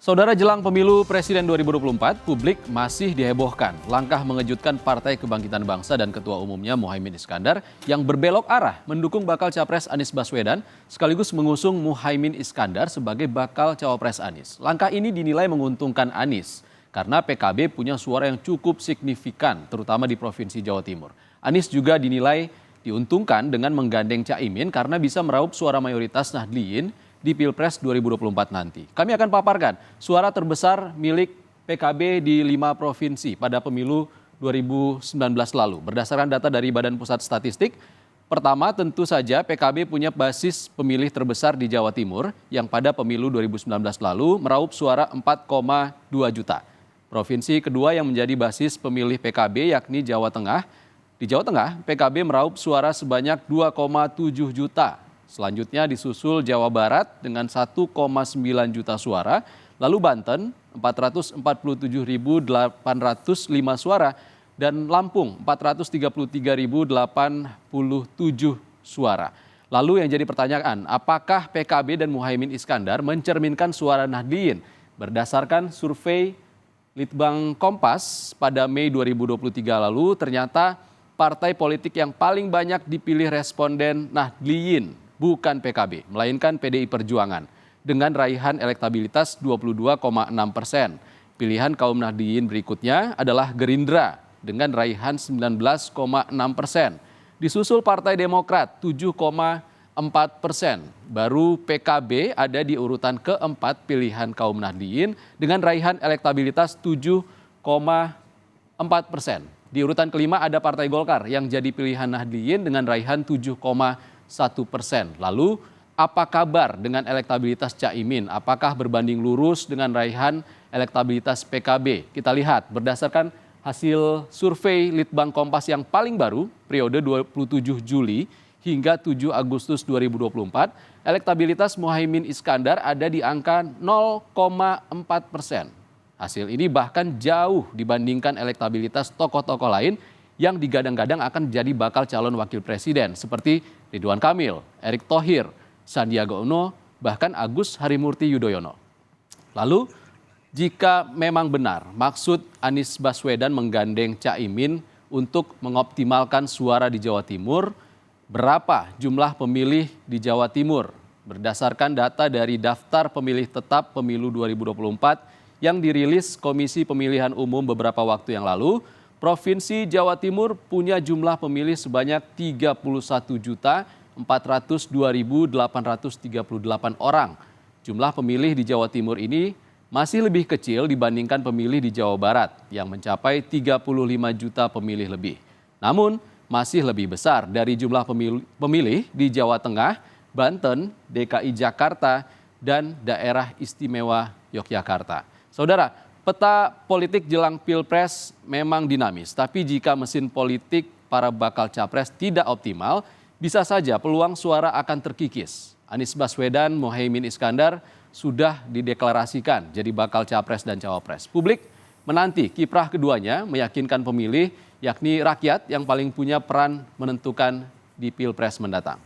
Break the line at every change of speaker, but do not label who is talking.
Saudara, jelang pemilu Presiden 2024, publik masih dihebohkan langkah mengejutkan Partai Kebangkitan Bangsa dan Ketua Umumnya Muhaimin Iskandar yang berbelok arah mendukung bakal Capres Anies Baswedan sekaligus mengusung Muhaimin Iskandar sebagai bakal Cawapres Anies. Langkah ini dinilai menguntungkan Anies karena PKB punya suara yang cukup signifikan terutama di Provinsi Jawa Timur. Anies juga dinilai diuntungkan dengan menggandeng Caimin karena bisa meraup suara mayoritas Nahdliyin di Pilpres 2024 nanti. Kami akan paparkan suara terbesar milik PKB di 5 provinsi pada pemilu 2019 lalu. Berdasarkan data dari Badan Pusat Statistik, pertama tentu saja PKB punya basis pemilih terbesar di Jawa Timur yang pada pemilu 2019 lalu meraup suara 4,2 juta. Provinsi kedua yang menjadi basis pemilih PKB yakni Jawa Tengah. Di Jawa Tengah, PKB meraup suara sebanyak 2,7 juta. Selanjutnya disusul Jawa Barat dengan 1,9 juta suara, lalu Banten 447.805 suara, dan Lampung 433.087 suara. Lalu yang jadi pertanyaan, apakah PKB dan Muhaimin Iskandar mencerminkan suara Nahdliyin? Berdasarkan survei Litbang Kompas pada Mei 2023 lalu, ternyata partai politik yang paling banyak dipilih responden Nahdliyin bukan PKB, melainkan PDI Perjuangan dengan raihan elektabilitas 22,6%. Pilihan kaum Nahdliyin berikutnya adalah Gerindra dengan raihan 19,6%. Disusul Partai Demokrat 7,4%. Baru PKB ada di urutan keempat pilihan kaum Nahdliyin dengan raihan elektabilitas 7,4%. Di urutan kelima ada Partai Golkar yang jadi pilihan Nahdliyin dengan raihan 7,1%. Lalu apa kabar dengan elektabilitas Caimin? Apakah berbanding lurus dengan raihan elektabilitas PKB? Kita lihat berdasarkan hasil survei Litbang Kompas yang paling baru periode 27 Juli hingga 7 Agustus 2024, elektabilitas Muhaimin Iskandar ada di angka 0,4%. Hasil ini bahkan jauh dibandingkan elektabilitas tokoh-tokoh lain yang digadang-gadang akan jadi bakal calon wakil presiden seperti Ridwan Kamil, Erick Thohir, Sandiaga Uno, bahkan Agus Harimurti Yudhoyono. Lalu, jika memang benar maksud Anies Baswedan menggandeng Caimin untuk mengoptimalkan suara di Jawa Timur, berapa jumlah pemilih di Jawa Timur? Berdasarkan data dari Daftar Pemilih Tetap Pemilu 2024 yang dirilis Komisi Pemilihan Umum beberapa waktu yang lalu, Provinsi Jawa Timur punya jumlah pemilih sebanyak 31.402.838 orang. Jumlah pemilih di Jawa Timur ini masih lebih kecil dibandingkan pemilih di Jawa Barat yang mencapai 35 juta pemilih lebih. Namun masih lebih besar dari jumlah pemilih di Jawa Tengah, Banten, DKI Jakarta, dan Daerah Istimewa Yogyakarta. Saudara, peta politik jelang Pilpres memang dinamis, tapi jika mesin politik para bakal capres tidak optimal, bisa saja peluang suara akan terkikis. Anies Baswedan, Muhaimin Iskandar sudah dideklarasikan jadi bakal capres dan cawapres. Publik menanti kiprah keduanya meyakinkan pemilih, yakni rakyat yang paling punya peran menentukan di Pilpres mendatang.